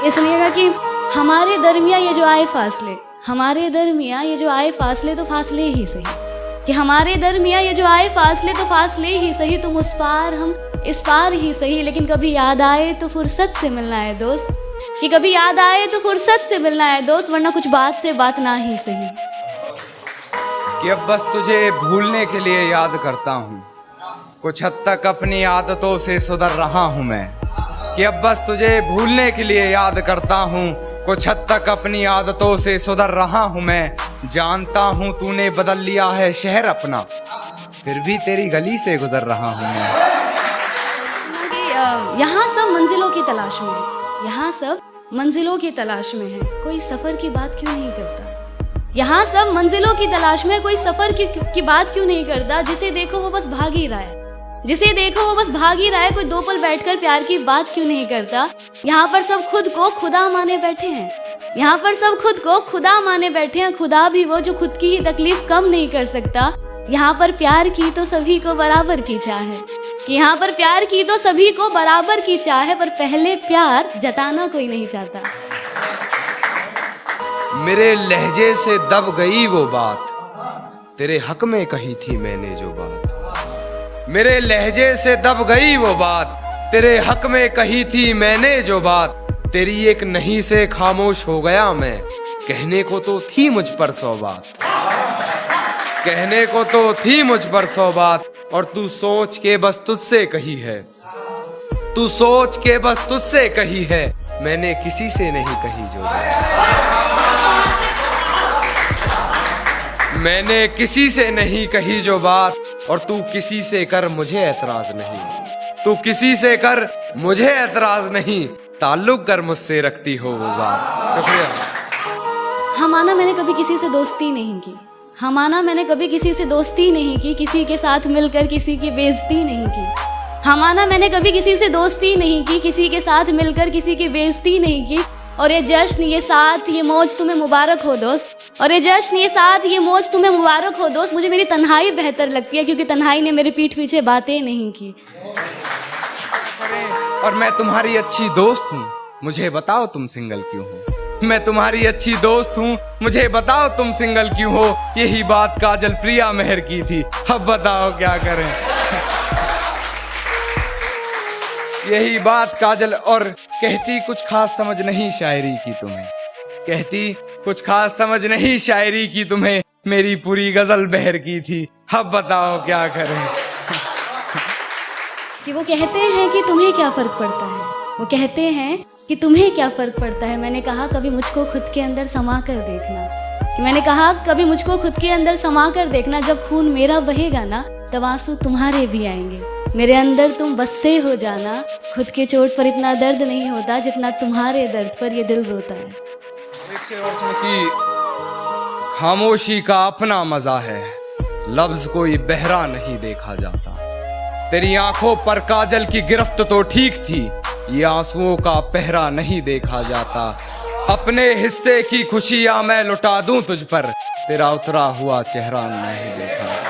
ये सुनिएगा कि हमारे दरमियाँ ये जो आए फासले, हमारे दरमियाँ ये जो आए फासले तो फासले ही सही, कि हमारे दरमियाँ ये जो आए फासले तो फासले ही सही, तुम उस पार हम इस पार ही सही, लेकिन कभी याद आए तो फुर्सत से मिलना है दोस्त, कि कभी याद आए तो फुर्सत से मिलना है दोस्त, वरना कुछ बात से बात ना ही सही। कि अब बस तुझे भूलने के लिए याद करता हूँ, कुछ हद तक अपनी आदतों से सुधर रहा हूँ मैं। कि अब बस तुझे भूलने के लिए याद करता हूँ, कुछ हद तक अपनी आदतों से सुधर रहा हूँ मैं। जानता हूँ तूने बदल लिया है शहर अपना, फिर भी तेरी गली से गुजर रहा हूँ मैं। यहाँ सब मंजिलों की तलाश में है, यहाँ सब मंजिलों की तलाश में है, कोई सफ़र की बात क्यों नहीं करता। यहाँ सब मंजिलों की तलाश में, कोई सफ़र की बात क्यों नहीं करता। जिसे देखो वो बस भाग ही रहा है, जिसे देखो वो बस भाग ही रहा है, कोई दो पल बैठकर प्यार की बात क्यों नहीं करता। यहाँ पर सब खुद को खुदा माने बैठे हैं, यहाँ पर सब खुद को खुदा माने बैठे हैं, खुदा भी वो जो खुद की ही तकलीफ कम नहीं कर सकता। यहाँ पर प्यार की तो सभी को बराबर की चाह है, कि यहाँ पर प्यार की तो सभी को बराबर की चाह है, पर पहले प्यार जताना कोई नहीं चाहता। मेरे लहजे से दब गई वो बात, तेरे हक में कही थी मैंने जो बात। मेरे लहजे से दब गई वो बात, तेरे हक में कही थी मैंने जो बात। तेरी एक नहीं से खामोश हो गया मैं, कहने को तो थी मुझ पर 100 बात, कहने को तो थी मुझ पर 100 बात। और तू सोच के बस तुझसे कही है, तू सोच के बस तुझसे कही है, मैंने किसी से नहीं कही जो बात। मैंने किसी से नहीं कही जो बात, और तू किसी से कर मुझे एतराज नहीं, तू किसी से कर मुझे एतराज नहीं, ताल्लुक कर मुझसे रखती हो वो बात। शुक्रिया। हाँ माना मैंने कभी किसी से दोस्ती नहीं की, हाँ माना मैंने कभी किसी से दोस्ती नहीं की, किसी के साथ मिलकर किसी की बेइज्जती नहीं की। हाँ माना मैंने कभी किसी से दोस्ती नहीं की, किसी के साथ मिलकर किसी की बेइज्जती नहीं की। और ये जश्न, ये साथ, ये मौज तुम्हें मुबारक हो दोस्त, और ये जश्न, ये साथ, ये मौज तुम्हें मुबारक हो दोस्त। मुझे मेरी तन्हाई बेहतर लगती है, क्योंकि तन्हाई ने मेरी पीठ पीछे बातें नहीं की। और मैं तुम्हारी अच्छी दोस्त हूँ, मुझे बताओ तुम सिंगल क्यों हो। मैं तुम्हारी अच्छी दोस्त हूँ, मुझे बताओ तुम सिंगल क्यों हो। यही बात काजल प्रिया मेहर की थी, अब बताओ क्या करें। यही बात काजल, और कहती कुछ खास समझ नहीं शायरी की तुम्हें, कहती कुछ खास समझ नहीं शायरी की तुम्हें, मेरी पूरी गजल बहर की थी, अब बताओ क्या करें। कि वो कहते हैं कि तुम्हें क्या फर्क पड़ता है, वो कहते हैं कि तुम्हें क्या फर्क पड़ता है। मैंने कहा कभी मुझको खुद के अंदर समा कर देखना, कि मैंने कहा कभी मुझको खुद के अंदर समा कर देखना। जब खून मेरा बहेगा ना, तब आंसू तुम्हारे भी आएंगे, मेरे अंदर तुम बसते हो जाना। खुद के चोट पर इतना दर्द नहीं होता जितना तुम्हारे दर्द पर ये दिल रोता है। एक शेर और सुन कि खामोशी का अपना मजा है, लफ्ज कोई बहरा नहीं देखा जाता। तेरी आंखों पर काजल की गिरफ्त तो ठीक थी, ये आंसुओं का पहरा नहीं देखा जाता। अपने हिस्से की खुशियां मैं लुटा दूं तुझ पर, तेरा उतरा हुआ चेहरा नहीं देखा।